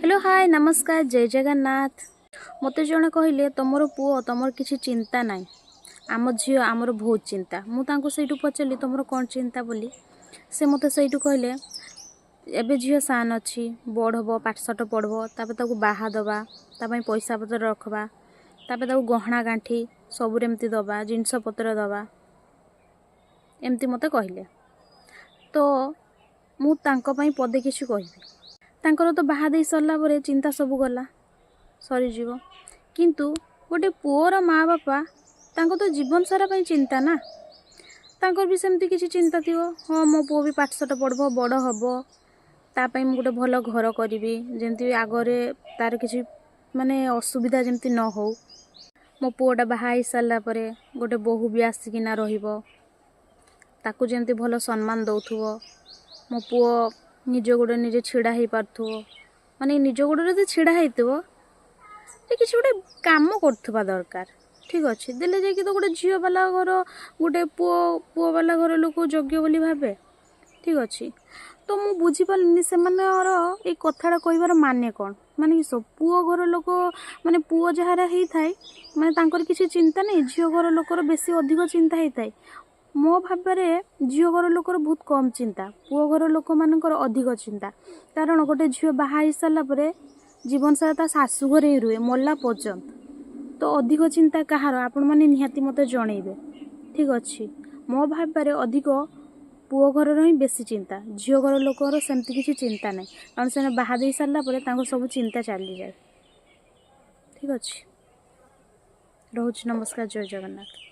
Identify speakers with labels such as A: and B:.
A: Hello hi नमस्कार जय जगन्नाथ। मते जणे कहले तुमर पुओ तुमर किसी चिंता नाई आम झी आमर बहुत चिंता। मुझे से पचारि तुम कौन चिंता बोली से मत से कहले एबे झील सान अच्छी बड़ हम पाठशाठ पढ़ब तापर बाहा दबा ताप पैसा पतर रखबा तापर गहना गांठी सबुर एमती दबा जिनस पतर दबा एमती मत कहले तो मुझे पदे किसी कहबी तांकर तो बाहा दे सरला परे चिंता सब गला सरीज किंतु गोटे पुओर माँ बापा तांको तो जीवन सारा पई चिंता ना तांकर भी सेमती किसी चिंता थी हाँ मो पुओ भी पाठशाठ पढ़ब बड़ हम तापाई मु गोटे भल घर करी जमती आगरे तार किसी माने असुविधा जमती न हो मो पुओटा बाहा सारा परे गोटे बोहू भी आसिकिना रहिबो ताकू जमती भल सम्मान दउथुबो मो पुओ निज गोड़े निजे छिड़ा हो पार्थो माने निज गोड़े जो छिड़ा होइतबो किसी गोटे काम करथुबा दरकार ठीक अच्छे देले जाकि तो गोटे झील बाला घर गोटे पुओ बाला घर लोक योग्य बोली भावे ठीक अच्छे तो मु बुझी पारनी से ये कथाटा कहबार माने कौन माने सब पुओ घर लोक माने पुओ जहार होता है माने तांकर किसी चिंता नहीं झील घर लोकर बेसी अधिक चिंता होता है मो भाव झील घर लोकर बहुत कम चिंता पुओ घर लोक मानकर अधिक चिंता कारण गोटे झील बाहा सारा पर जीवन सारा ता शाशु घर ही रुहे मरला पर्यंत तो अधिक चिंता कहार आपण मैंने निहाती मत जनइबे ठीक अच्छे मो भाव अधिक पुओ घर ही बेसी चिंता झील घर लोकर सेमती किसी चिंता नहीं कारण से बाहा दे सारा पर सब चिंता चली जाए ठीक अच्छे रोज नमस्कार जय जगन्नाथ।